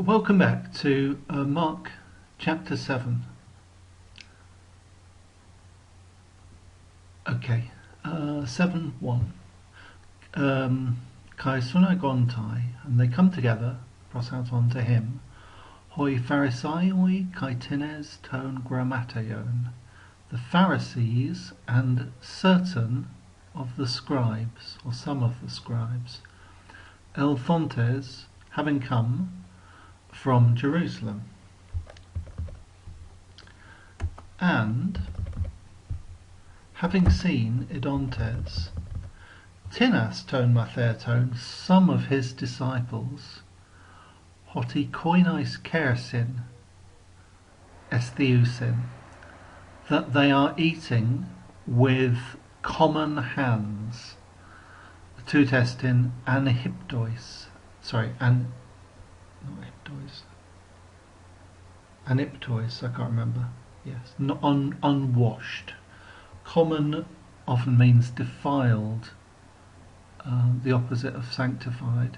Welcome back to Mark chapter 7. Okay, 7:1. Kai sunagontai, and they come together, cross out onto him. Hoi pharisaioi kai tines ton grammateion. The Pharisees and certain of the scribes, or some of the scribes, elthontes, having come from Jerusalem, and having seen idontes, tinas ton matherton, some of his disciples, hoti koinais kersin estheusin, that they are eating with common hands, to testin anhiptois, aniptois, I can't remember. Yes, unwashed. Common often means defiled, the opposite of sanctified.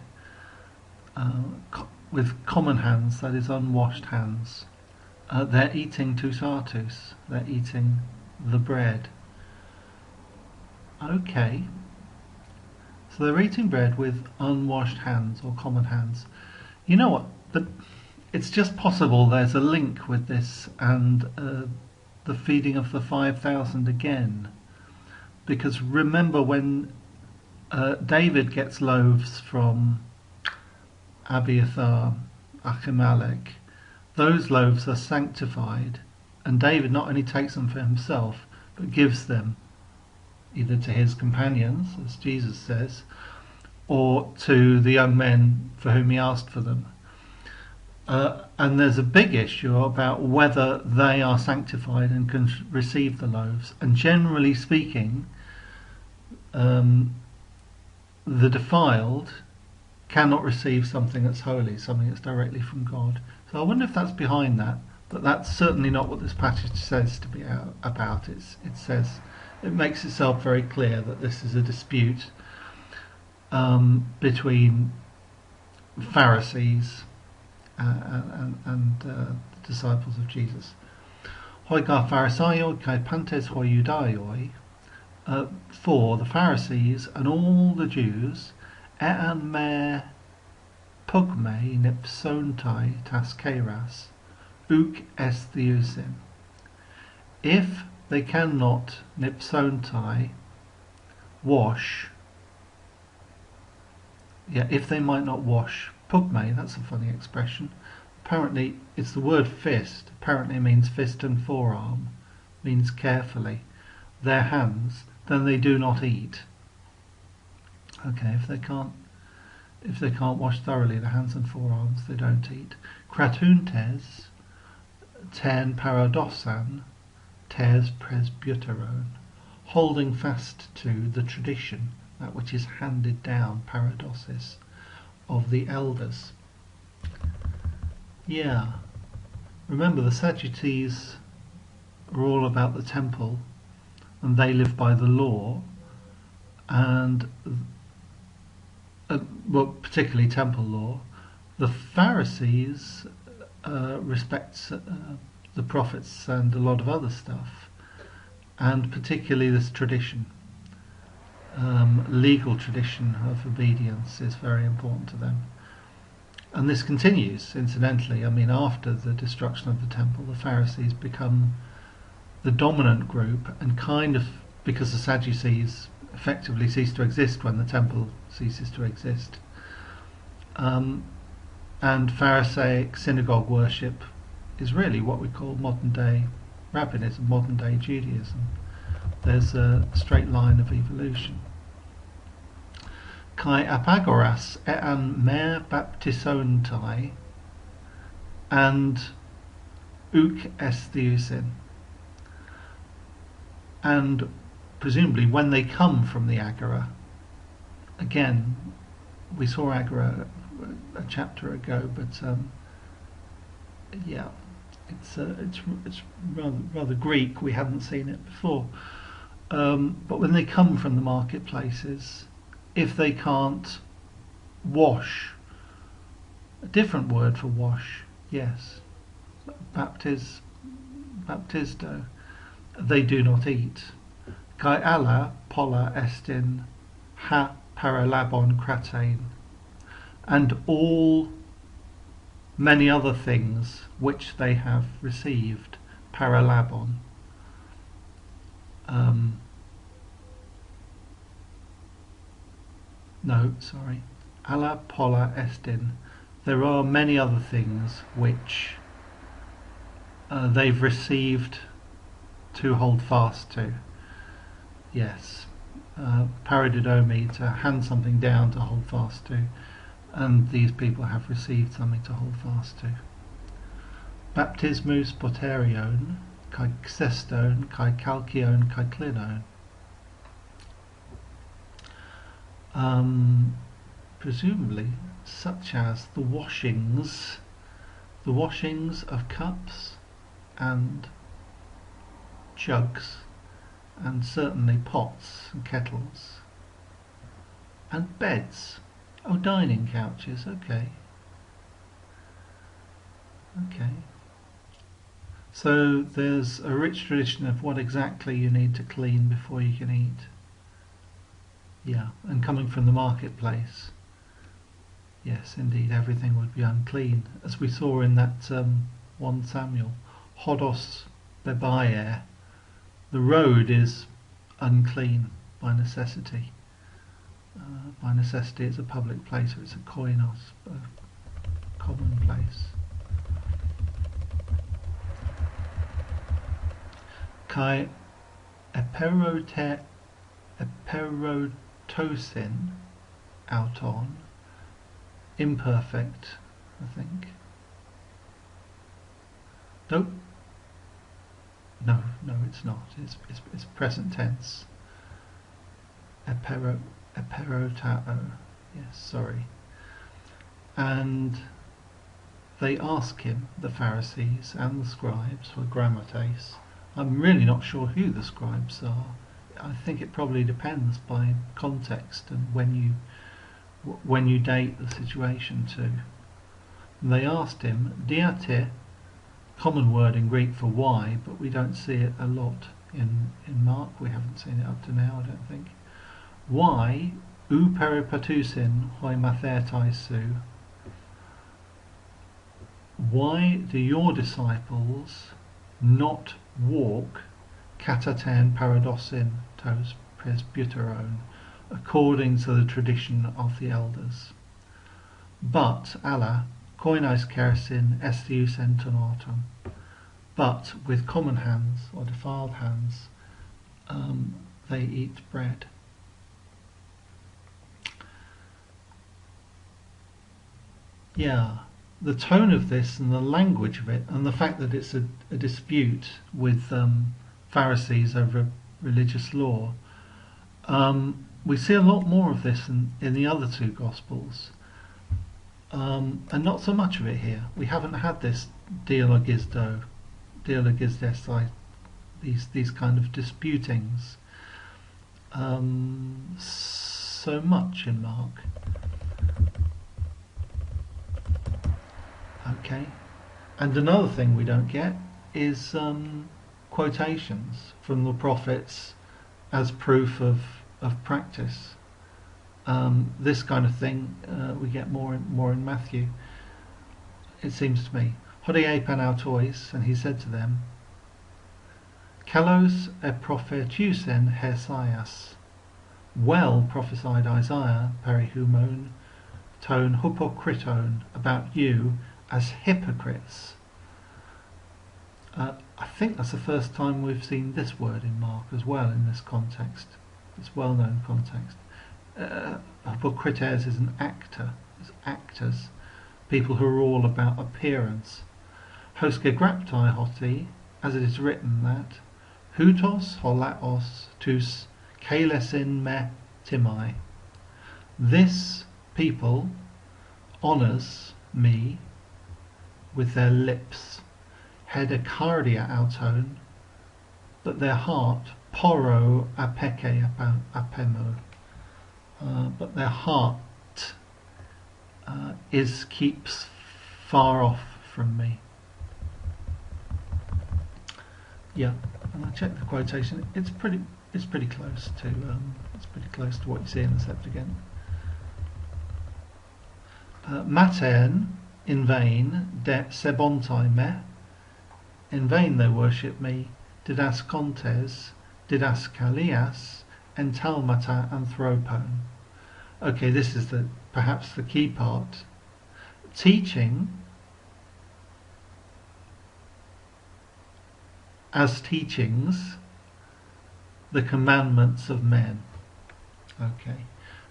With common hands, that is unwashed hands. They're eating tusatus, they're eating the bread. Okay, so they're eating bread with unwashed hands or common hands. You know what? It's just possible there's a link with this and the feeding of the 5,000 again. Because remember when David gets loaves from Abiathar, Ahimelech, those loaves are sanctified, and David not only takes them for himself, but gives them either to his companions, as Jesus says, or to the young men for whom he asked for them. And there's a big issue about whether they are sanctified and can receive the loaves. And generally speaking, the defiled cannot receive something that's holy, something that's directly from God. So I wonder if that's behind that, but that's certainly not what this passage says to be about. It makes itself very clear that this is a dispute between Pharisees and the disciples of Jesus. Hoi ga pharisaioi kai pantes hoi judaioi, for the Pharisees and all the Jews, ean me pugme nipsontai taskeras, uk estheusin. If they cannot nipsontai wash, if they might not wash, pugme, that's a funny expression. Apparently it's the word fist. Apparently it means fist and forearm, means carefully, their hands, then they do not eat. Okay, if they can't wash thoroughly the hands and forearms, they don't eat. Kratuntes ten paradoxan tes presbyteron, holding fast to the tradition, that which is handed down, paradoxis, of the elders. Yeah, remember the Sadducees are all about the temple, and they live by the law, and particularly temple law. The Pharisees respect the prophets and a lot of other stuff, and particularly this tradition. Legal tradition of obedience is very important to them. And this continues, incidentally. I mean, after the destruction of the temple, the Pharisees become the dominant group, and kind of, because the Sadducees effectively cease to exist when the temple ceases to exist. And Pharisaic synagogue worship is really what we call modern day rabbinism, modern day Judaism. There's a straight line of evolution. Kai apagoras ean mer baptisontai and uk estheusin. And presumably when they come from the Agora, again, we saw Agora a chapter ago, but it's rather Greek. We haven't seen it before. But when they come from the marketplaces, if they can't wash A different word for wash, yes. Baptisto. They do not eat. Kai alla polla estin ha paralabon kratein. And all many other things which they have received. Paralabon. Alla polla estin. There are many other things which they've received to hold fast to. Yes. Paradidomi, to hand something down to hold fast to. And these people have received something to hold fast to. Baptismus poterion, kai xeston, kai calcion, kai clinon. Presumably, such as the washings of cups and jugs, and certainly pots and kettles, and beds. Oh, dining couches, okay. So there's a rich tradition of what exactly you need to clean before you can eat. Yeah, and coming from the marketplace, yes, indeed, everything would be unclean, as we saw in that 1 Samuel. Hodos bebaer, the road is unclean by necessity. By necessity, it's a public place, or it's a koinos, a common place. Kai eperotosin auton, imperfect, I think. Nope. No, it's not. It's present tense. Eperotao. Yes, sorry. And they ask him, the Pharisees and the scribes, for grammates. I'm really not sure who the scribes are. I think it probably depends by context and when you date the situation to. And they asked him, diate, common word in Greek for why, but we don't see it a lot in Mark. We haven't seen it up to now, I don't think. Why ou peripatusin hoi mathetaisu? Why do your disciples not walk kataten paradosin tos presbyteron, according to the tradition of the elders? But alla koinos kersin estius entonatum, but with common hands or defiled hands they eat bread. Yeah, the tone of this and the language of it, and the fact that it's a dispute with Pharisees over religious law, we see a lot more of this in the other two Gospels, and not so much of it here. We haven't had this dialogistes, these kind of disputings so much in Mark. Okay, and another thing we don't get is quotations from the prophets as proof of practice. This kind of thing we get more in Matthew, it seems to me. Hodie panautois, and he said to them, Kalos e prophetusen Hesaias, well prophesied Isaiah, perihumon, ton hypokriton, about you as hypocrites. I think that's the first time we've seen this word in Mark as well in this context, this well-known context. Hypocrites is an actor, it's actors, people who are all about appearance. Hoske graptai hoti, as it is written that hutos holaos tus kalesin me timai. This people honours me with their lips, hedecardia auton, but their heart poro apeke apemo, but their heart keeps far off from me. Yeah, and I checked the quotation. It's pretty close to what you see in the Septuagint. Matern, in vain, de sebontai me, in vain they worship me, didascontes, didaskalias, entalmata anthropon. Okay, this is perhaps the key part. Teaching as teachings the commandments of men. Okay,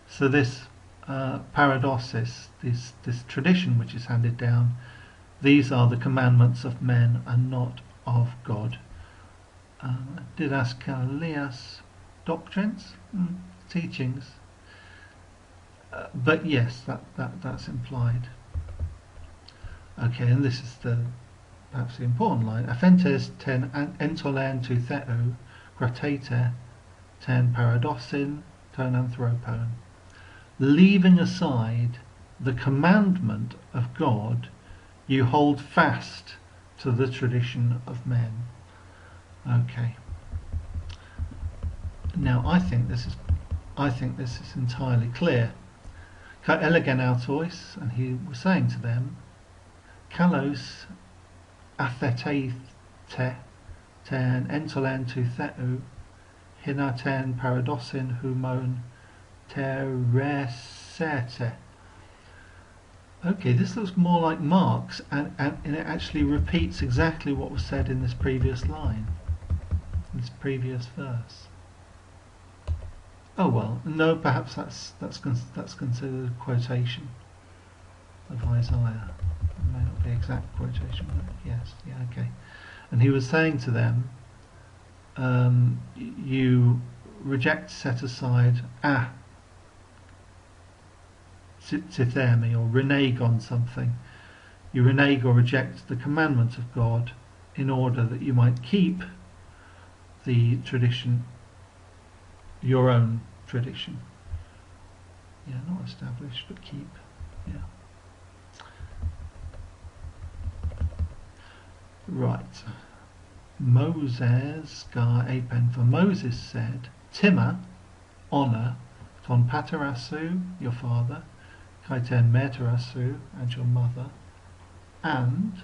so this paradosis, this tradition which is handed down, these are the commandments of men and not of God. Didaskalias, doctrines, teachings. But yes, that's implied. Okay, and this is perhaps the important line. Aphentes ten entolen to theo, gratete ten paradosin ton anthropon. Leaving aside the commandment of God, you hold fast to the tradition of men. Okay. Now I think this is entirely clear. Ka elegen autois, and he was saying to them, Kalos atheteite ten entolen to theo, hina ten paradosin humon teresete. Okay, this looks more like Mark's, and it actually repeats exactly what was said in this previous line, this previous verse. Oh well, no, perhaps that's considered a quotation of Isaiah. It may not be exact quotation, but yes, yeah, okay. And he was saying to them, you reject, set aside, tithemi, or renege on something. You renege or reject the commandment of God in order that you might keep the tradition, your own tradition. Yeah, not establish, but keep. Yeah. Right. Moses gar apen, for Moses said, Tima, honour, ton paterasu, your father, kaiten meterasu, and your mother, and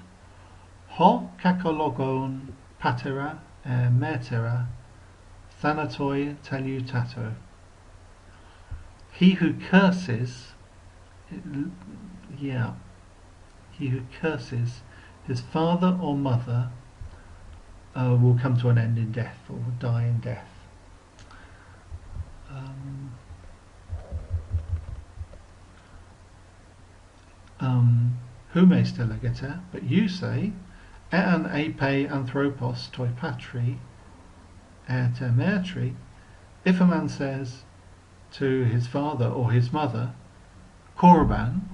ho kakologon patera metera thanatoi telutato. He who curses, his father or mother will come to an end in death, or will die in death. Hume stelegete, but you say, ean epe anthropos toi patri et mertri. If a man says to his father or his mother, korban,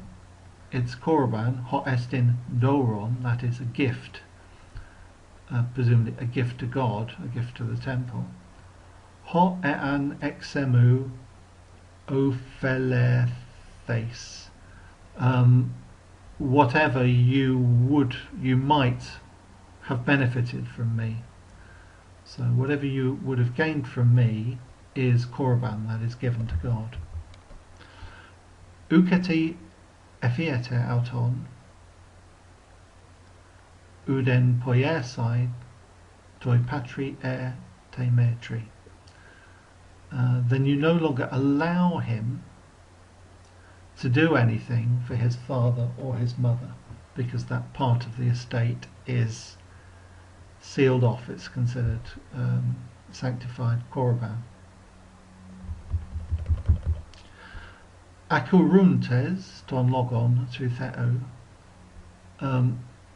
it's korban, ho estin doron, that is a gift, presumably a gift to God, a gift to the temple. Ho ean exemu ophelethes. Whatever you might have benefited from me. So whatever you would have gained from me is korban, that is given to God. Uketi efiete auton, uden poiesai toi patri e te metri. Then you no longer allow him to do anything for his father or his mother, because that part of the estate is sealed off. It's considered sanctified korban. Akuruntes ton logon to theo,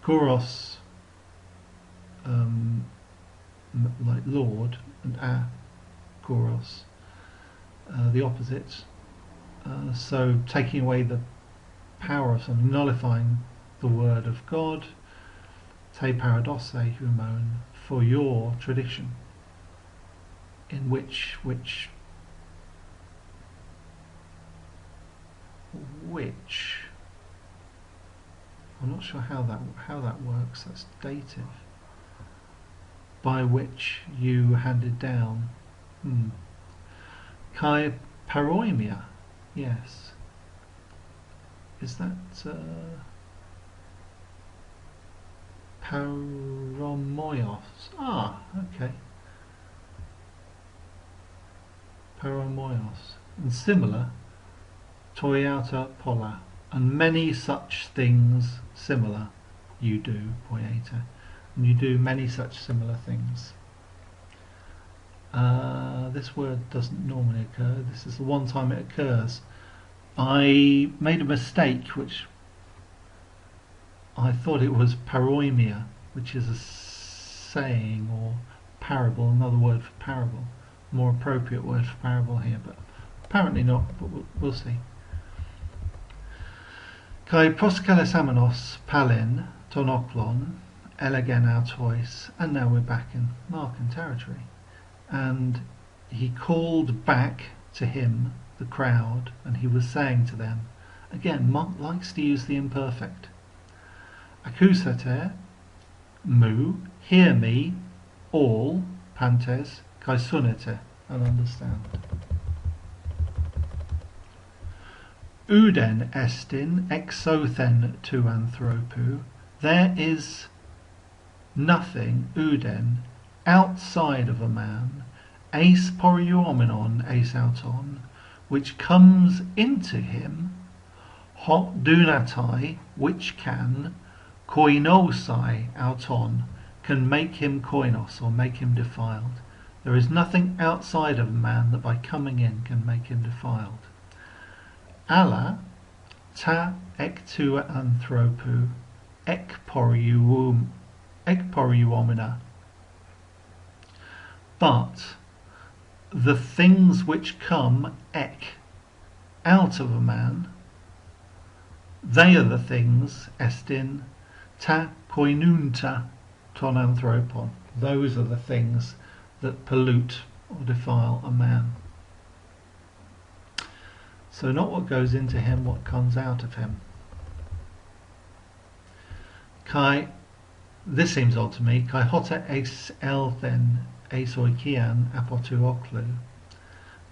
kuros, like Lord, and kuros, the opposite. So taking away the power of something, nullifying the word of God, te paradose humon, for your tradition, in which I'm not sure how that works. That's dative. By which you handed down. Kai paroimia. Yes. Is that paromoios? Ah, okay. Paromoios. And similar, toiata pola. And many such things similar you do, poieta. And you do many such similar things. This word doesn't normally occur. This is the one time it occurs. I made a mistake, which I thought it was paroimia, which is a saying or parable, another word for parable. More appropriate word for parable here, but apparently not, but we'll see. Kai proskales amenos palin ton oklon elegen autois, and now we're back in Markan territory. And he called back to him the crowd, and he was saying to them, again, Mark likes to use the imperfect. Akousater, mu, hear me, all, pantes, kai sunete, and understand. Uden estin exothen tu anthropou, there is nothing, uden, outside of a man, eis porioumenon eis auton, which comes into him, hot dunatai, which can, koinosai auton, can make him koinos, or make him defiled. There is nothing outside of a man that by coming in can make him defiled. Allah ta ek tu anthropou ek poriouomena. But the things which come ek out of a man, they are the things estin ta koinunta ton anthropon. Those are the things that pollute or defile a man. So not what goes into him, what comes out of him. Kai, this seems odd to me. Kai hota eis elthen eis oikian apotu oklu.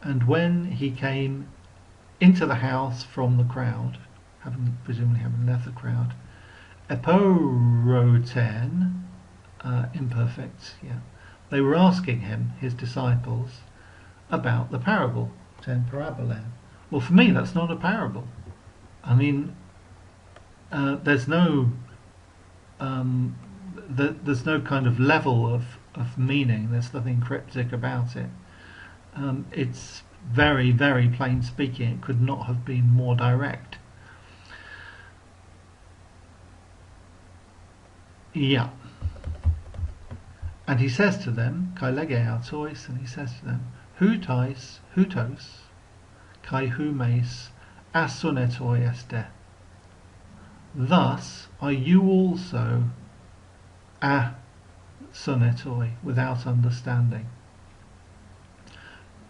And when he came into the house from the crowd, presumably having left the crowd, eporoten, imperfect, yeah. They were asking him, his disciples, about the parable, ten parabolen. Well, for me, that's not a parable. I mean, there's no there's no kind of level of meaning. There's nothing cryptic about it. It's very, very plain speaking. It could not have been more direct. Yeah. And he says to them, kai lege autois, and he says to them, hutos, kai humes asunetoi este. Thus are you also asunetoi, without understanding.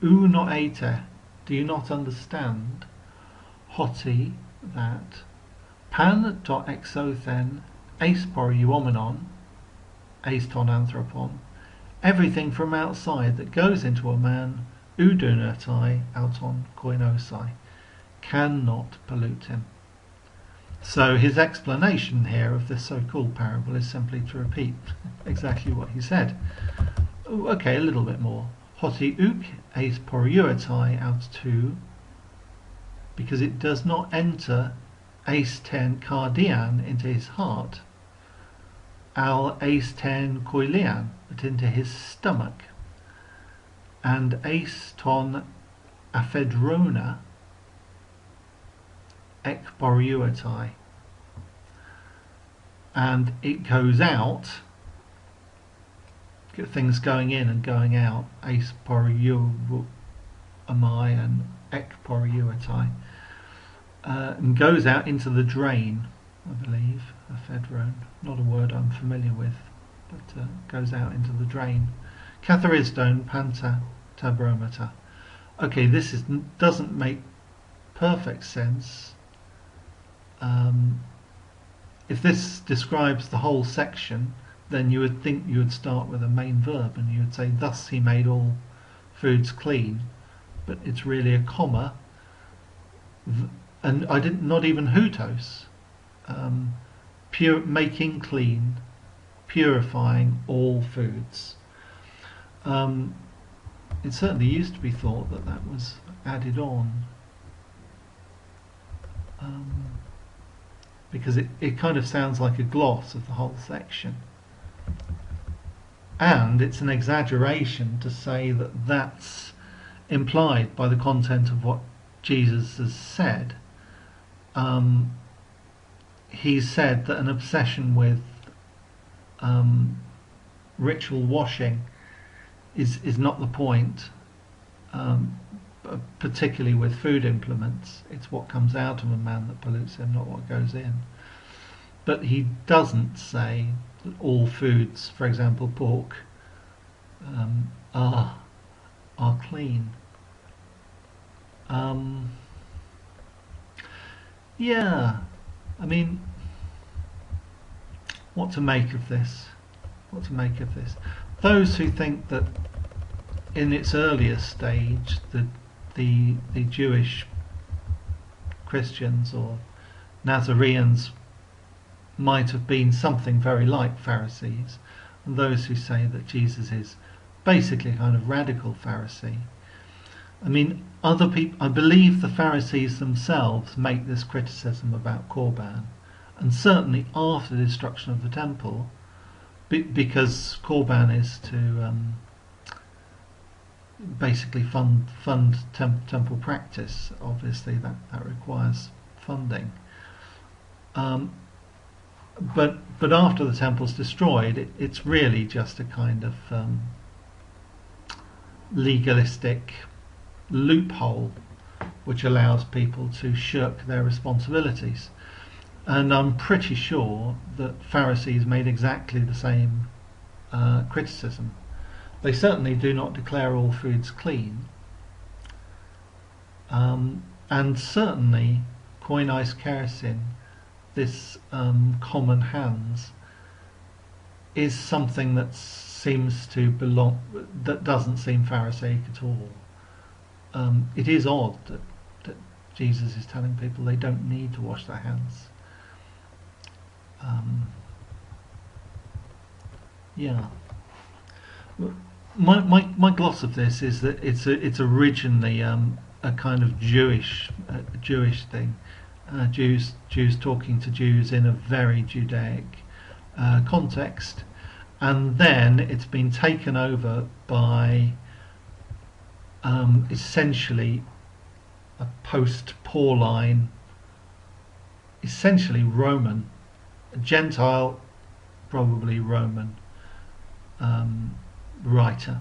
Unoete, do you not understand? Hoti, that. Pan to exothen eis porioumenon, eis ton anthropon. Everything from outside that goes into a man, udunatai auton koinosai, cannot pollute him. So his explanation here of this so-called parable is simply to repeat exactly what he said. Okay, a little bit more. Hoti uk eis poriouetai aut tu, because it does not enter eis ten cardian into his heart, al eis ten koilian, but into his stomach, and eis ton aphedrona ek poriouetai, and it goes out, things going in and going out, eis poriouamai and ek poriouetai, and goes out into the drain, I believe, aphedron, not a word I'm familiar with, but goes out into the drain. Cathariston panta tabromata. Okay, this doesn't make perfect sense. if this describes the whole section, then you would think you would start with a main verb and you would say, thus he made all foods clean. But it's really a comma, and I didn't, not even hutos. Making clean, purifying all foods. It certainly used to be thought that that was added on, because it kind of sounds like a gloss of the whole section. And it's an exaggeration to say that that's implied by the content of what Jesus has said. He said that an obsession with ritual washing is not the point, particularly with food implements. It's what comes out of a man that pollutes him, not what goes in. But he doesn't say that all foods, for example pork, are clean. Yeah, I mean, what to make of this? What to make of this? Those who think that in its earlier stage the Jewish Christians or Nazareans might have been something very like Pharisees, and those who say that Jesus is basically a kind of radical Pharisee. I mean, other people, I believe the Pharisees themselves make this criticism about korban, and certainly after the destruction of the temple, because korban is to basically fund temple practice. Obviously that requires funding. But after the temple's destroyed, it's really just a kind of legalistic loophole which allows people to shirk their responsibilities. And I'm pretty sure that Pharisees made exactly the same criticism. They certainly do not declare all foods clean, and certainly koinais keresin, this common hands, is something that seems to belong, that doesn't seem Pharisaic at all. It is odd that Jesus is telling people they don't need to wash their hands. Yeah. My gloss of this is that it's originally a kind of Jewish thing. Jews talking to Jews in a very Judaic context, and then it's been taken over by essentially a post-Pauline, essentially Roman, Gentile, probably Roman writer,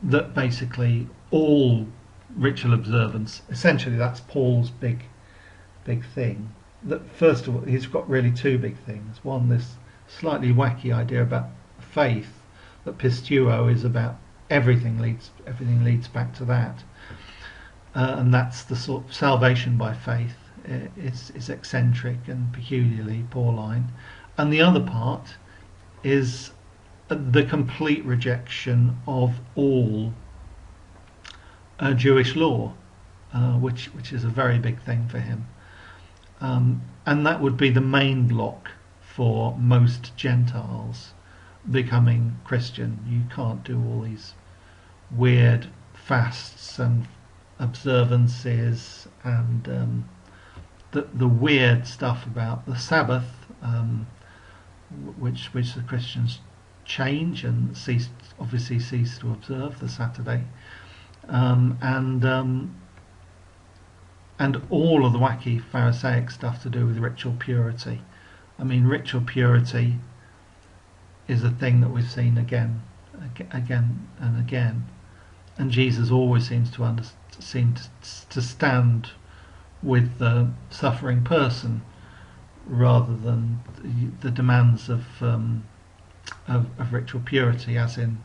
that basically all ritual observance, essentially that's Paul's big thing. That first of all, he's got really two big things. One, this slightly wacky idea about faith, that pistuo is about everything leads back to that, and that's the sort of salvation by faith. Is eccentric and peculiarly Pauline, and the other part is the complete rejection of all Jewish law, which is a very big thing for him, and that would be the main block for most Gentiles becoming Christian. You can't do all these weird fasts and observances and the weird stuff about the Sabbath, which the Christians change and obviously cease to observe the Saturday, and all of the wacky Pharisaic stuff to do with ritual purity. I mean, ritual purity is a thing that we've seen again and again, and Jesus always seems to stand with the suffering person rather than the demands of ritual purity, as in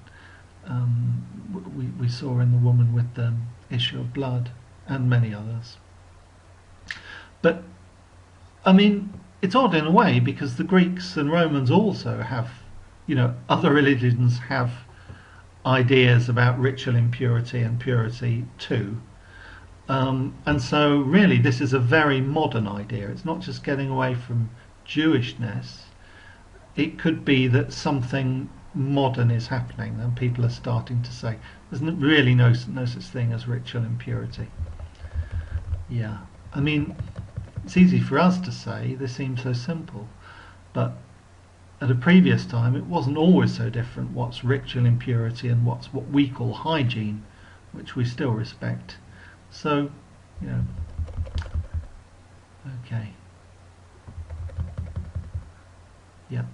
we saw in the woman with the issue of blood and many others. But I mean, it's odd in a way because the Greeks and Romans also have, other religions have ideas about ritual impurity and purity too. And so really this is a very modern idea. It's not just getting away from Jewishness. It could be that something modern is happening and people are starting to say there's really no such thing as ritual impurity. Yeah, I mean, it's easy for us to say, this seems so simple, but at a previous time it wasn't always so different what's ritual impurity and what's what we call hygiene, which we still respect. So, okay. Yeah.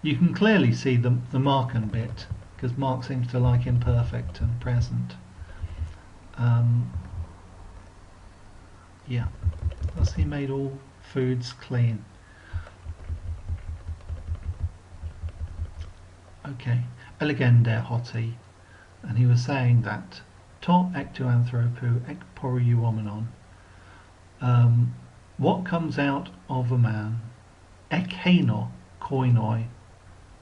You can clearly see the Markan bit, because Mark seems to like imperfect and present. Yeah. Thus he made all foods clean. Okay. Elegende hoti. And he was saying that to ek tu anthropu ek poruomenon. What comes out of a man ek heno koinoi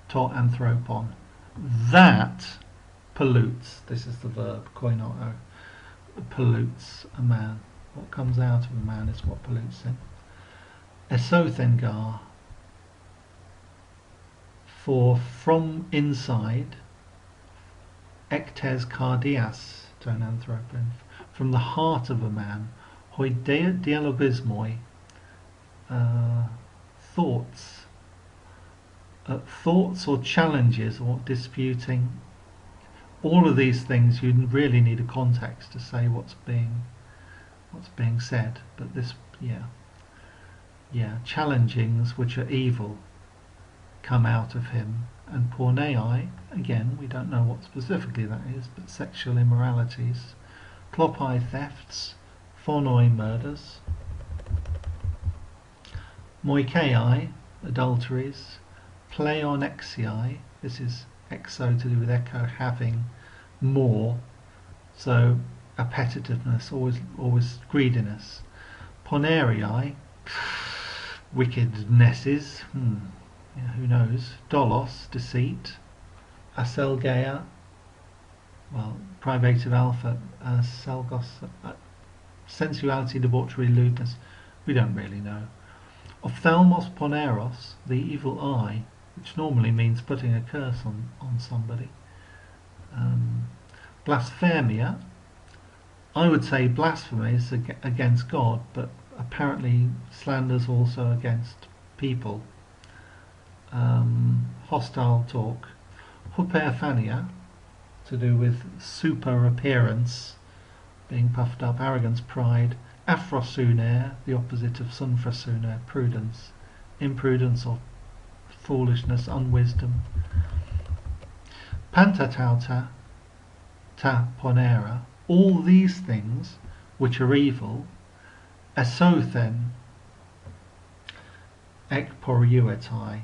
to anthropon, that pollutes. This is the verb koinoo, pollutes a man. What comes out of a man is what pollutes him. Esothengar, for from inside, ektes cardias to an anthropon, from the heart of a man, hoi dialogismoi, thoughts or challenges or disputing. All of these things you really need a context to say what's being said. But this, challengings which are evil come out of him. And pornei, again, we don't know what specifically that is, but sexual immoralities, klopai thefts, phonoi murders, moikei adulteries, pleonexii, this is exo to do with echo, having more, so appetitiveness, always greediness. Ponerii, wickednesses, who knows. Dolos, deceit. Aselgeia, well, privative alpha. Selgos, sensuality, debauchery, lewdness, we don't really know. Ophthalmos poneros, the evil eye, which normally means putting a curse on somebody. Blasphemia, I would say blasphemy is against God, but apparently slanders also against people. Hostile talk. Huperphania, to do with super appearance, being puffed up, arrogance, pride. Aphrosune, the opposite of sunfrosune, prudence, imprudence or foolishness, unwisdom. Pantatauta, ta ponera, all these things which are evil, esothen, ek poruetai,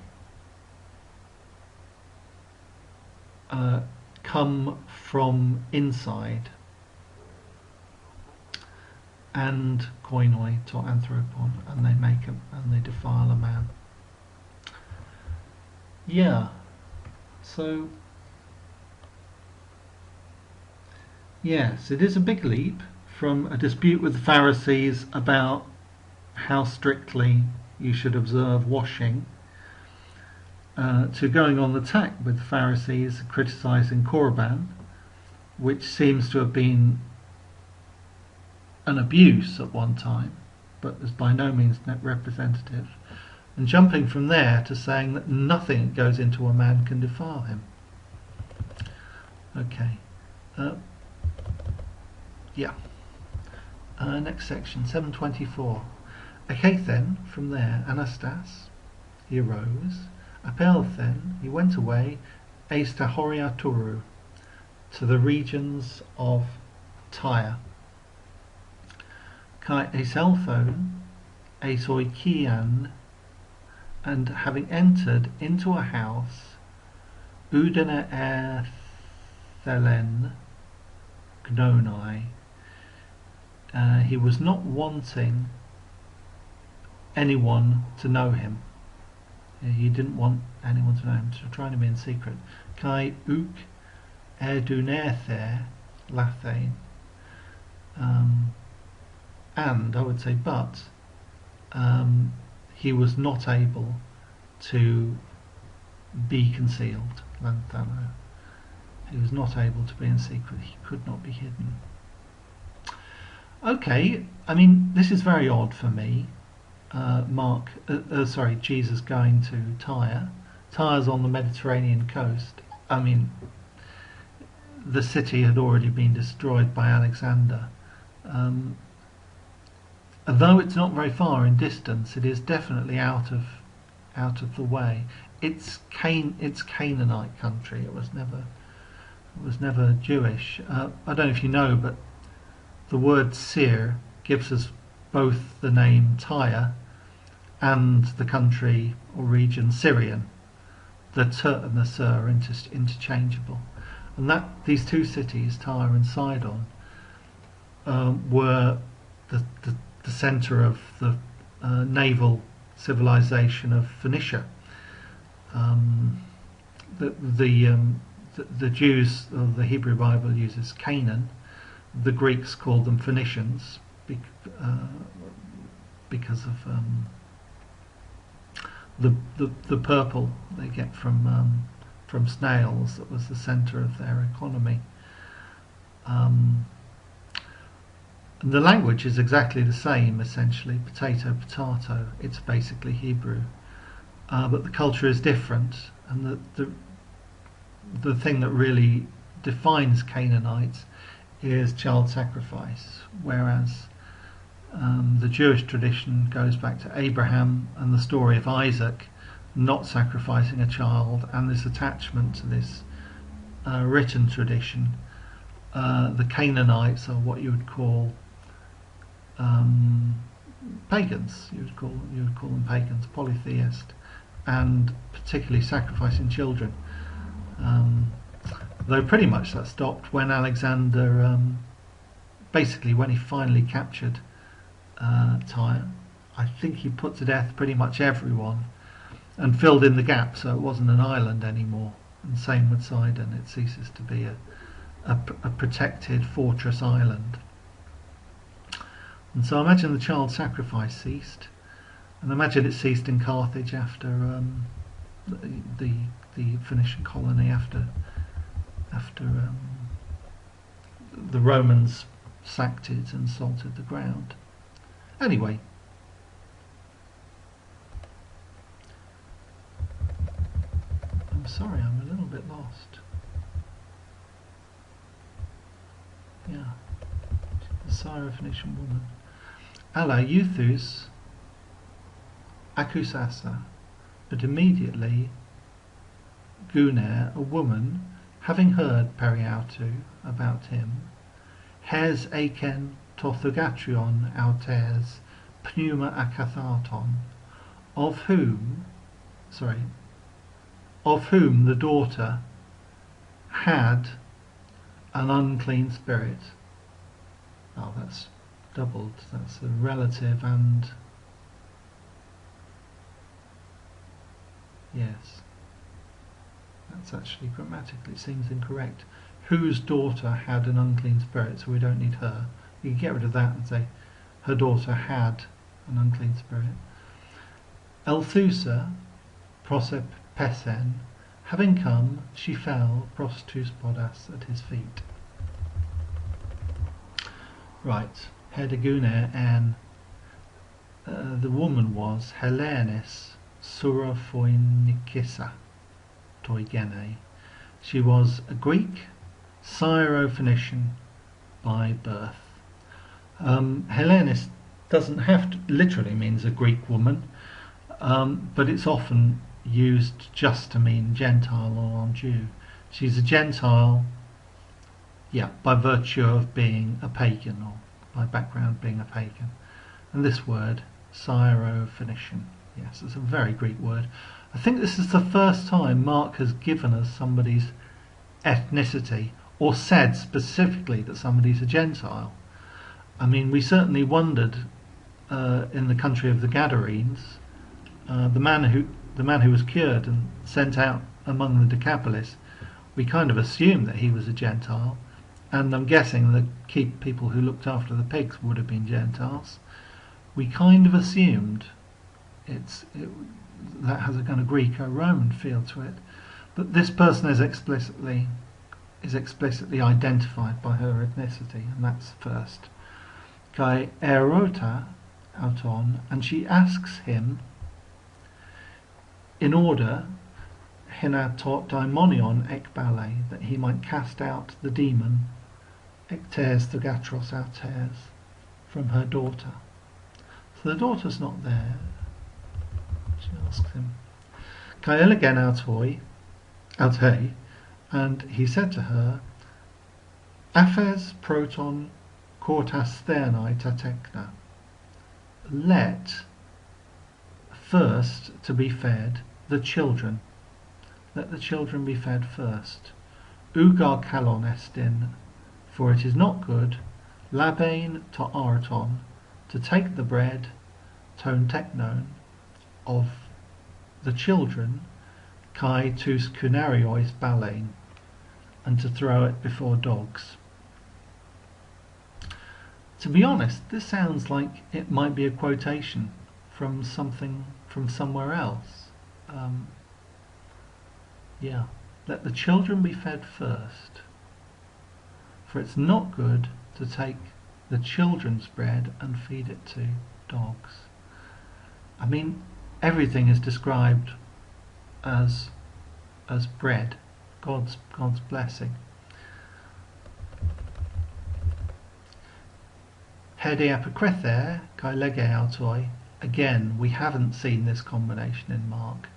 come from inside, and koinoi to anthropon, and they make and they defile a man. Yeah, so yes, it is a big leap from a dispute with the Pharisees about how strictly you should observe washing to going on the tack with the Pharisees criticising korban, which seems to have been an abuse at one time, but is by no means net representative, and jumping from there to saying that nothing that goes into a man can defile him. Okay. Next section, 724. Akathen, from there, Anastas, he arose. Apelthen, he went away, eis ta horia Turu, to the regions of Tyre. Kai eselphone, esoikian, and having entered into a house, Udene Thelen Gnonai, he was not wanting anyone to know him. He didn't want anyone to know him, so trying to be in secret. Kai uk erdunerther lathein. And I would say, but he was not able to be concealed. Lanthano. He was not able to be in secret. He could not be hidden. Okay, I mean, this is very odd for me. Jesus going to Tyre. Tyre's on the Mediterranean coast. I mean, the city had already been destroyed by Alexander. Although it's not very far in distance, it is definitely out of the way. It's Canaanite country. It was never Jewish. I don't know if you know, but the word Syr gives us both the name Tyre and the country or region Syrian. The T and the Sir are interchangeable, and these two cities, Tyre and Sidon, were the centre of the naval civilization of Phoenicia. The Jews, or the Hebrew Bible uses Canaan. The Greeks called them Phoenicians because of the purple they get from snails. That was the centre of their economy. And the language is exactly the same, essentially, potato, potato. It's basically Hebrew, but the culture is different, and the thing that really defines Canaanites is child sacrifice, whereas the Jewish tradition goes back to Abraham and the story of Isaac not sacrificing a child, and this attachment to this written tradition. The Canaanites are what you would call pagans. You would call them pagans, polytheist, and particularly sacrificing children. Though pretty much that stopped when Alexander, basically when he finally captured Tyre. I think he put to death pretty much everyone and filled in the gap, so it wasn't an island anymore. And same with Sidon, it ceases to be a protected fortress island. And so I imagine the child sacrifice ceased, and I imagine it ceased in Carthage after the Phoenician colony, after the Romans sacked it and salted the ground. Anyway, I'm sorry, I'm a little bit lost. Yeah, the syro-Phoenician woman. Alla euthus accusassa, but immediately Guner, a woman, having heard Periautu about him, hes aiken tothugatrion autes pneuma akatharton, of whom the daughter had an unclean spirit. Oh, that's doubled. That's a relative and yes. That's actually grammatically, it seems incorrect. Whose daughter had an unclean spirit, so we don't need her. You can get rid of that and say her daughter had an unclean spirit. Elthusa prosep pesen, having come, she fell prostus podas at his feet. Right, Hedegune and the woman was Helenis syro-phoenicissa toigene. She was a Greek, syro-Phoenician by birth. Hellenis doesn't have to literally means a Greek woman, but it's often used just to mean Gentile or non-Jew. She's a Gentile, yeah, by virtue of being a pagan, or by background being a pagan. And this word, syro-Phoenician, yes, it's a very Greek word. I think this is the first time Mark has given us somebody's ethnicity, or said specifically that somebody's a Gentile. I mean, we certainly wondered in the country of the Gadarenes, the man who was cured and sent out among the Decapolis, we kind of assumed that he was a Gentile, and I'm guessing the people who looked after the pigs would have been Gentiles. We kind of assumed that has a kind of Greco-Roman feel to it, but this person is explicitly identified by her ethnicity, and that's first. Kai erota auton, and she asks him in order hina taught daimonion ekbale, that he might cast out the demon ektes thugatros autes from her daughter. So the daughter's not there. She asks him Kai elegen autoi aute, and he said to her, Aphes proton kortas thernae tatekna, let first to be fed the children. Let the children be fed first. Ugar kalon estin, for it is not good, labain to arton, to take the bread, ton teknon, of the children, kai tus cunariois balein, and to throw it before dogs. To be honest, this sounds like it might be a quotation from something from somewhere else. Yeah, let the children be fed first, for it's not good to take the children's bread and feed it to dogs. I mean, everything is described as bread, God's blessing. Hede apokrethe kai lege autoi. Again, we haven't seen this combination in Mark.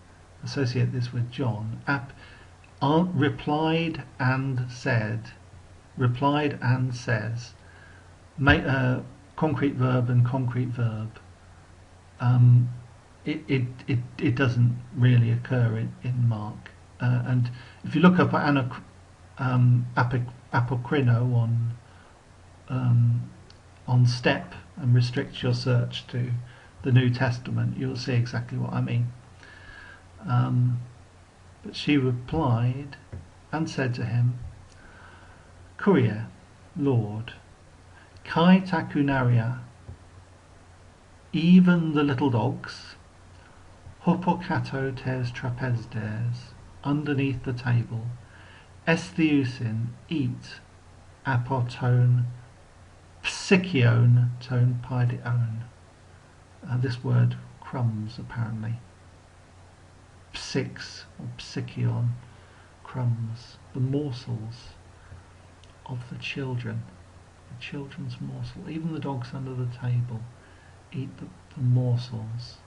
Associate this with John. Replied and said. Replied and says. Concrete verb and concrete verb. It doesn't really occur in Mark. And if you look up apokrino on Step and restrict your search to the New Testament, you'll see exactly what I mean. But she replied and said to him, Kurie, Lord, kai takunaria, even the little dogs, hopokato tes trapezdes, underneath the table, estheusin, eat, apoton, psikion, ton paidion. This word crumbs, apparently. Psix or psikion, crumbs, the morsels of the children, the children's morsel. Even the dogs under the table eat the morsels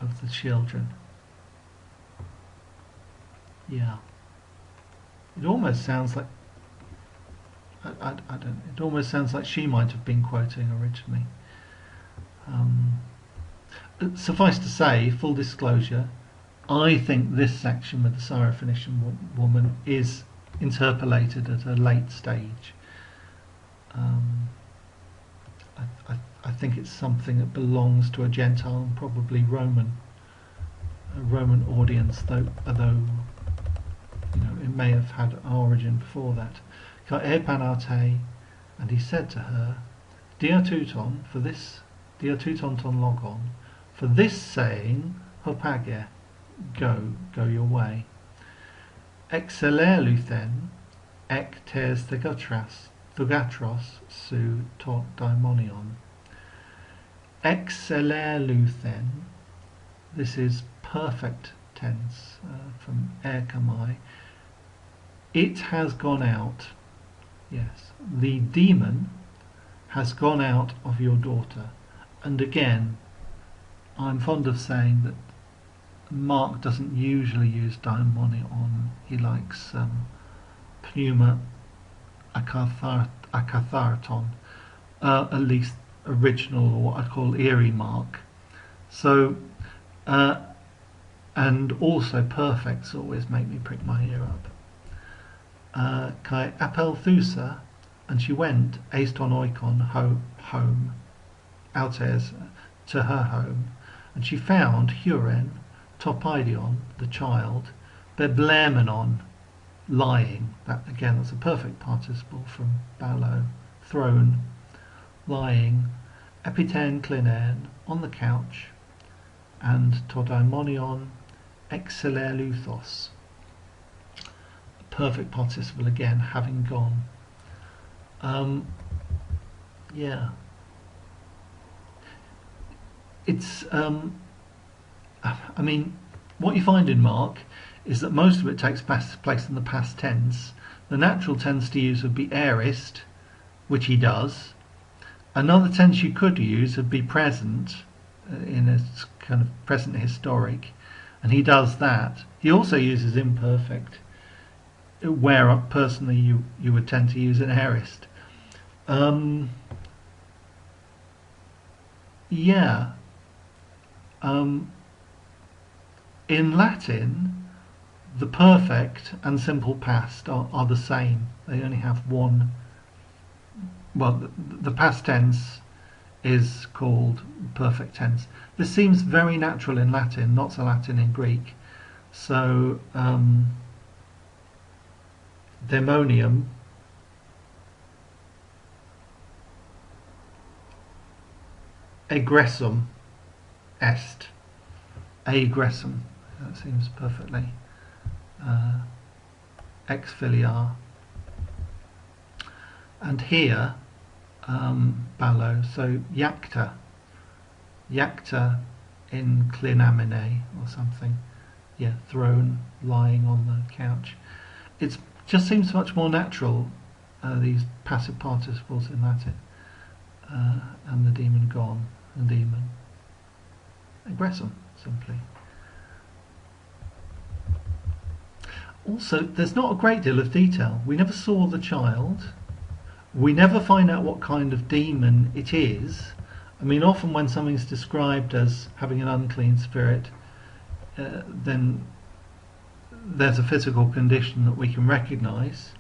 of the children. Yeah, it almost sounds like I don't. It almost sounds like she might have been quoting originally. Suffice to say, full disclosure, I think this section with the syro-phoenician woman is interpolated at a late stage. I think it's something that belongs to a Gentile and probably a Roman audience, though it may have had an origin before that. And he said to her, Diatuton, for this, Diatuton ton logon, for this saying, hopage, go your way. Exceleluthen, ek tes thugatros su tot daimonion. Exceleluthen, this is perfect tense from erkamai. It has gone out. Yes, the demon has gone out of your daughter. And again, I'm fond of saying that Mark doesn't usually use daimonion. He likes pneuma akatharton, at least original, or what I'd call eerie Mark. So, and also perfects always make me prick my ear up. Kai apel thusa, and she went eiston oikon home. Altes to her home, and she found Huren, Topaidion, the child, Beblemenon, lying. That again, that's a perfect participle from Balo, throne, lying, Epiten Clinen, on the couch, and Todaimonion, Exeleuthos. Perfect participle again, having gone. Yeah. It's, I mean, what you find in Mark is that most of it takes place in the past tense. The natural tense to use would be aorist, which he does. Another tense you could use would be present, in a kind of present historic, and he does that. He also uses imperfect, where personally you would tend to use an aorist. Yeah. In Latin, the perfect and simple past are the same. They only have one. Well, the past tense is called perfect tense. This seems very natural in Latin, not so Latin in Greek. So, demonium aggressum est. Aggressum. That seems perfectly ex filiar. And here, Ballo, so Yacta in Clinamine or something. Yeah, throne, lying on the couch. It just seems much more natural, these passive participles in Latin. And the demon gone, and demon. Aggressum, simply. Also, there's not a great deal of detail. We never saw the child. We never find out what kind of demon it is. I mean, often when something's described as having an unclean spirit, then there's a physical condition that we can recognise.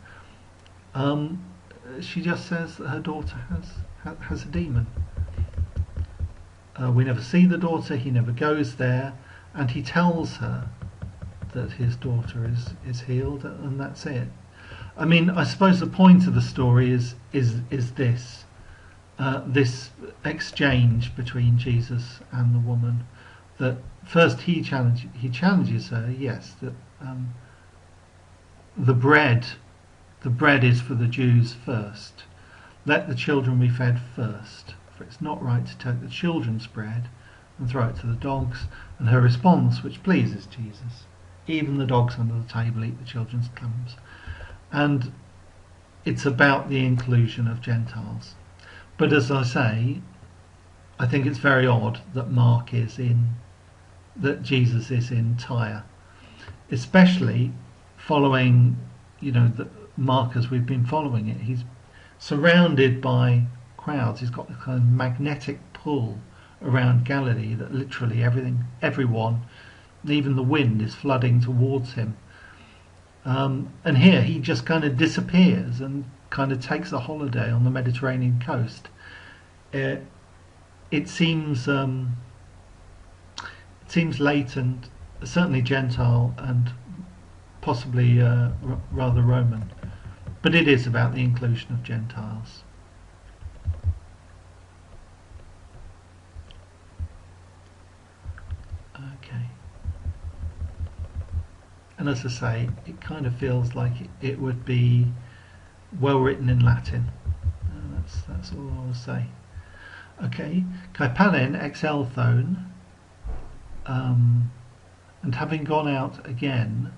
She just says that her daughter has a demon. We never see the daughter, he never goes there, and he tells her that his daughter is healed, and that's it. I mean, I suppose the point of the story is this exchange between Jesus and the woman. That first he challenges her, yes, that the bread is for the Jews first. Let the children be fed first, for it's not right to take the children's bread and throw it to the dogs. And her response, which pleases Jesus, even the dogs under the table eat the children's crumbs. And it's about the inclusion of Gentiles. But as I say, I think it's very odd that that Jesus is in Tyre, especially following, the Mark as we've been following it. He's surrounded by crowds. He's got a kind of magnetic pull around Galilee that literally everyone, even the wind, is flooding towards him. And here he just kind of disappears and kind of takes a holiday on the Mediterranean coast. It seems latent, certainly Gentile and possibly rather Roman, but it is about the inclusion of Gentiles. Okay. And as I say, it kind of feels like it would be well written in Latin. That's all I'll say. Okay, Kaipanen ex Elthone, and having gone out again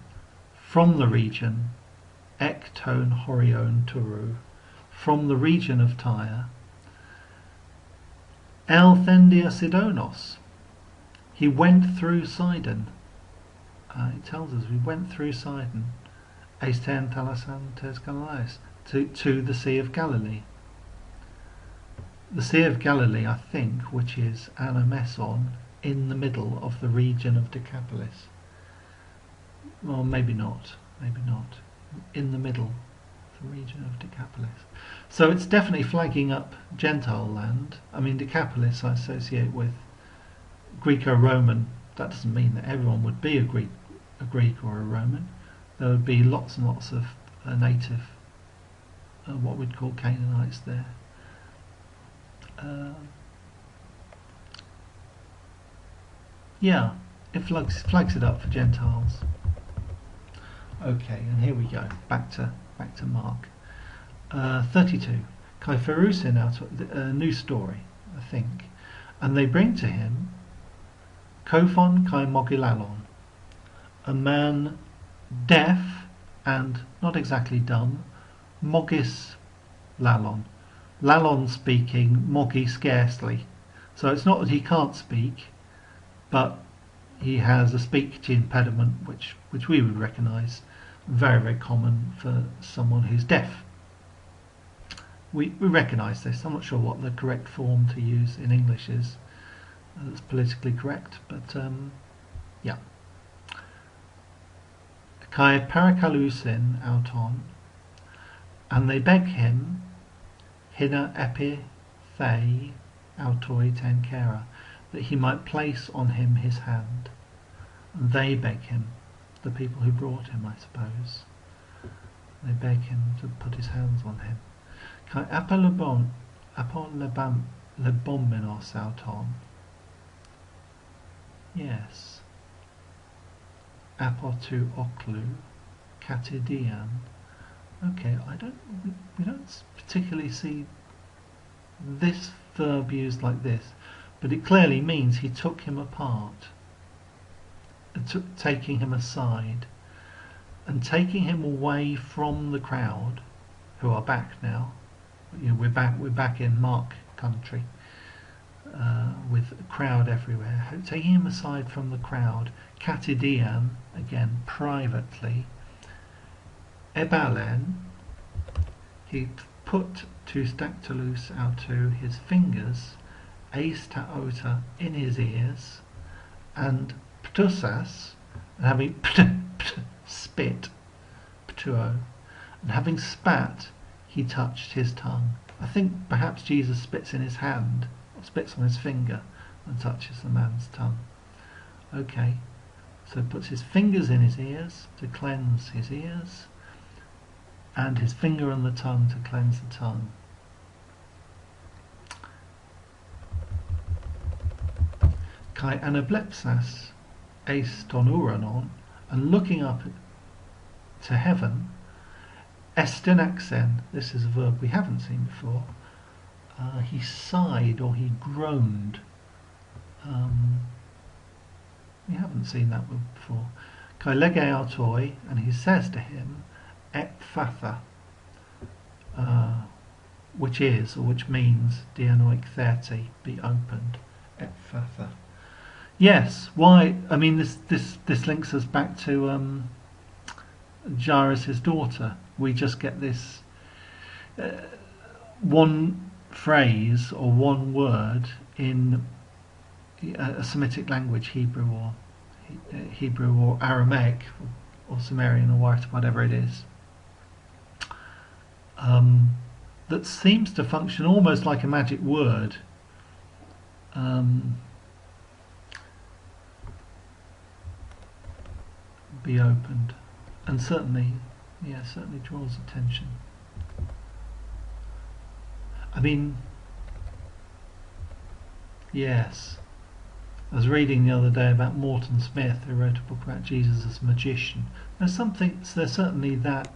from the region, Ekton Horion Turu, from the region of Tyre, Elthendia Sidonos, he went through Sidon. It tells us we went through Sidon, Eisten Talasan Tes Galileis, to the Sea of Galilee. The Sea of Galilee, I think, which is Anameson, in the middle of the region of Decapolis. Well, maybe not. In the middle. the region of Decapolis. So it's definitely flagging up Gentile land. I mean, Decapolis I associate with Greco-Roman. That doesn't mean that everyone would be a Greek or a Roman. There would be lots and lots of native, what we'd call Canaanites there. Yeah, it flags it up for Gentiles. Okay, and here we go. Back to Mark 32. Kai Pharusin out a new story, I think, and they bring to him Kophon kai Mogilalon, a man deaf and not exactly dumb, Mogis Lalon. Lalon speaking, Mogi scarcely. So it's not that he can't speak, but he has a speech impediment which we would recognise very, very common for someone who's deaf. We recognise this. I'm not sure what the correct form to use in English is that's politically correct, but yeah. Kai parakalusin auton, and they beg him hina epi thei autoi tenkera, that he might place on him his hand. And they beg him, the people who brought him, I suppose. They beg him to put his hands on him. Kai apon lebommenos auton. Yes. Apotu oklu katidian. Okay, we don't particularly see this verb used like this, but it clearly means he took him apart, taking him aside, and taking him away from the crowd, who are back now. You know, we're back in Mark country, with a crowd everywhere. Taking him aside from the crowd, katidian, again privately. Ebalen, he put two stactylus autu, his fingers, eis taota, in his ears, and ptusas, and having spit, ptuo, and having spat, he touched his tongue. I think perhaps Jesus spits in his hand, or spits on his finger, and touches the man's tongue. Okay, so puts his fingers in his ears to cleanse his ears, and his finger on the tongue to cleanse the tongue. Kai anablepsas eis ton uranon, and looking up to heaven, estinaxen, this is a verb we haven't seen before, he sighed or he groaned. We haven't seen that word before. Kai lege autoi, and he says to him, Ephatha, which is, or which means, dianoic 30, be opened. Ephatha. Yes, why? I mean, this links us back to Jairus' daughter. We just get this one phrase or one word in a Semitic language, Hebrew or Aramaic or Sumerian or whatever it is. That seems to function almost like a magic word. Be opened, and certainly draws attention. I mean, yes, I was reading the other day about Morton Smith, who wrote a book about Jesus as a magician. There's certainly that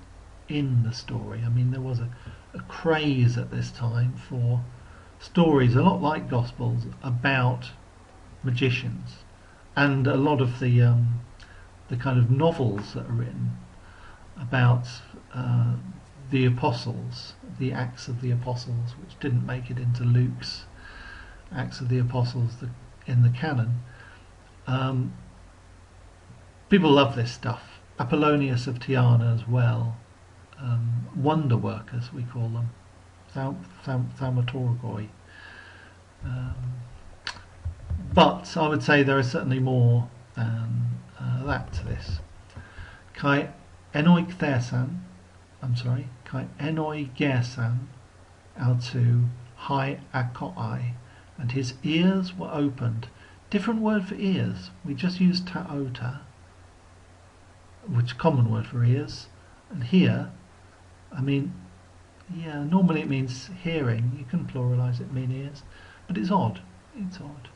in the story. I mean, there was a craze at this time for stories, a lot like Gospels, about magicians, and a lot of the kind of novels that are written about the apostles, the Acts of the Apostles, which didn't make it into Luke's Acts of the Apostles in the canon. People love this stuff. Apollonius of Tyana as well. Wonder workers, we call them. Thaumaturgoi. But I would say there is certainly more than that to this. Kai Kai enoi gersan autu hi akoi, and his ears were opened. Different word for ears. We just use taota, which is a common word for ears, and here, I mean, yeah, normally it means hearing. You can pluralise it, mean ears, but it's odd. It's odd.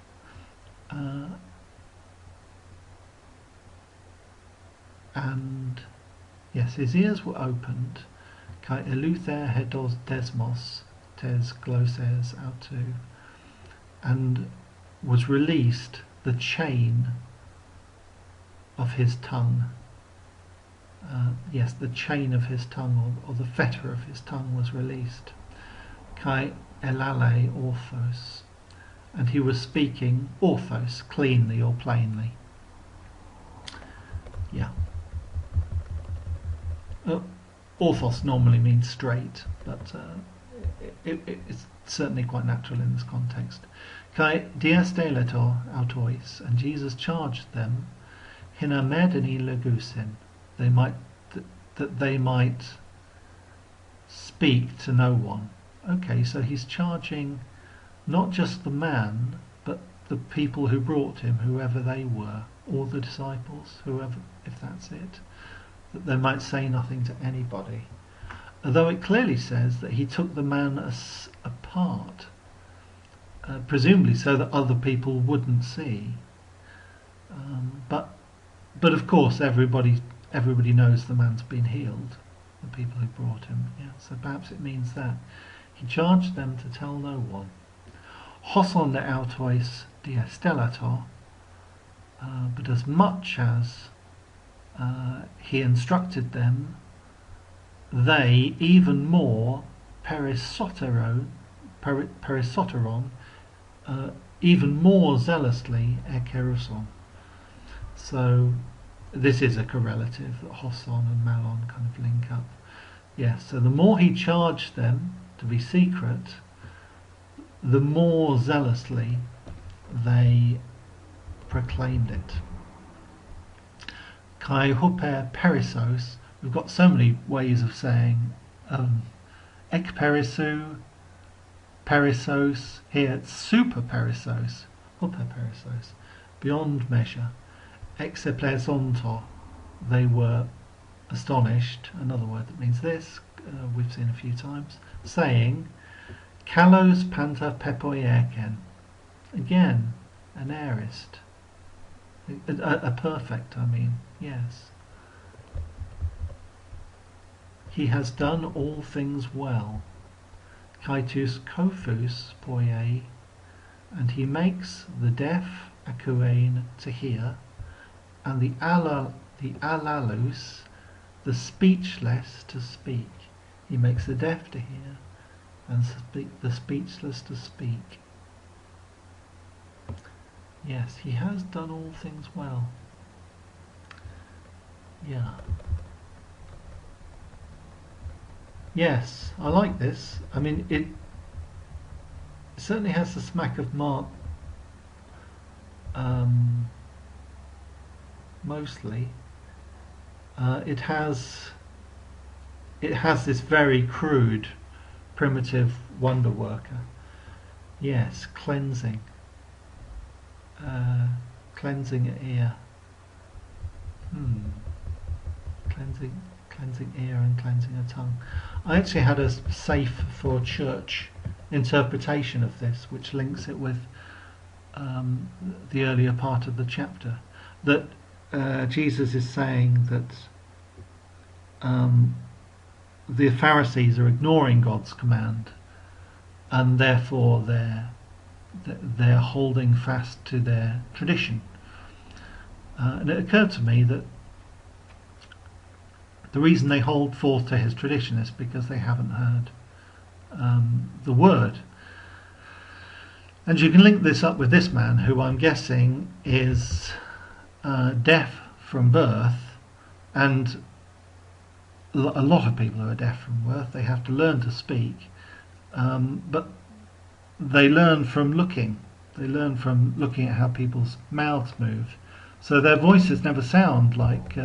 And yes, his ears were opened. Kai eluther hedos desmos tes glosses autu, and was released the chain of his tongue. Yes, the chain of his tongue, or the fetter of his tongue, was released. Kai elale orthos, and he was speaking orthos, cleanly or plainly. Yeah. Orthos normally means straight, but it's certainly quite natural in this context. Kai diasteletor autois, and Jesus charged them, hina medeni legusin, that they might speak to no one. Okay, so he's charging not just the man, but the people who brought him, whoever they were, or the disciples, whoever, if that's it, that they might say nothing to anybody. Although it clearly says that he took the man apart, presumably so that other people wouldn't see. But of course, everybody knows the man's been healed, the people who brought him. Yeah, so perhaps it means that he charged them to tell no one. Hoson de autois diastelator, but as much as he instructed them, they even more perisoteron, even more zealously ekeruson. So this is a correlative that hoson and malon kind of link up. Yes, so the more he charged them to be secret, the more zealously they proclaimed it. Kai huper perisos. We've got so many ways of saying ek perisu, perisos. Here it's super perisos, huper perisos, beyond measure. Exeplesonto, they were astonished. Another word that means this, we've seen a few times, saying, kalos panta pepoierken. Again, an aorist. A perfect, I mean, yes. He has done all things well. Kaitus kofus poie, and he makes the deaf akuane to hear, and the alalus, the speechless, to speak. He makes the deaf to hear, and the speechless to speak. Yes, he has done all things well. Yeah. Yes, I like this. I mean, it certainly has the smack of Mark, mostly. It has this very crude, primitive wonder worker. Yes, cleansing. Cleansing an ear. Cleansing ear and cleansing a tongue. I actually had a safe for church interpretation of this, which links it with the earlier part of the chapter, that Jesus is saying that the Pharisees are ignoring God's command, and therefore they're holding fast to their tradition. And it occurred to me that the reason they hold forth to his tradition is because they haven't heard the word. And you can link this up with this man, who I'm guessing is deaf from birth, and a lot of people who are deaf from birth, they have to learn to speak, but they learn from looking. They learn from looking at how people's mouths move. So their voices never sound like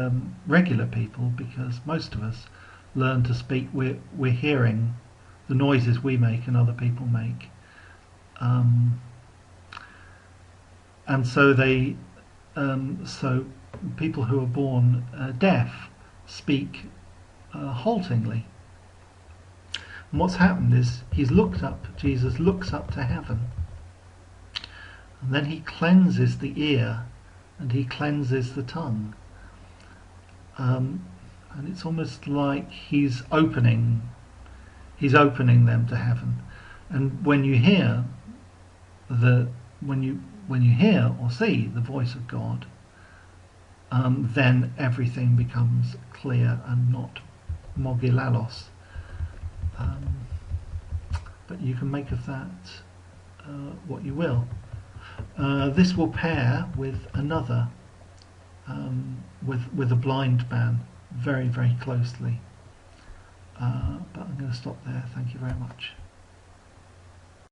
regular people, because most of us learn to speak, we're hearing the noises we make and other people make. And so so people who are born deaf speak haltingly. And what's happened is Jesus looks up to heaven, and then he cleanses the ear and he cleanses the tongue. And it's almost like he's opening them to heaven. And when you hear when you hear or see the voice of God, then everything becomes clear and not mogilalos. But you can make of that what you will. This will pair with another, with a blind man, very, very closely. But I'm going to stop there. Thank you very much.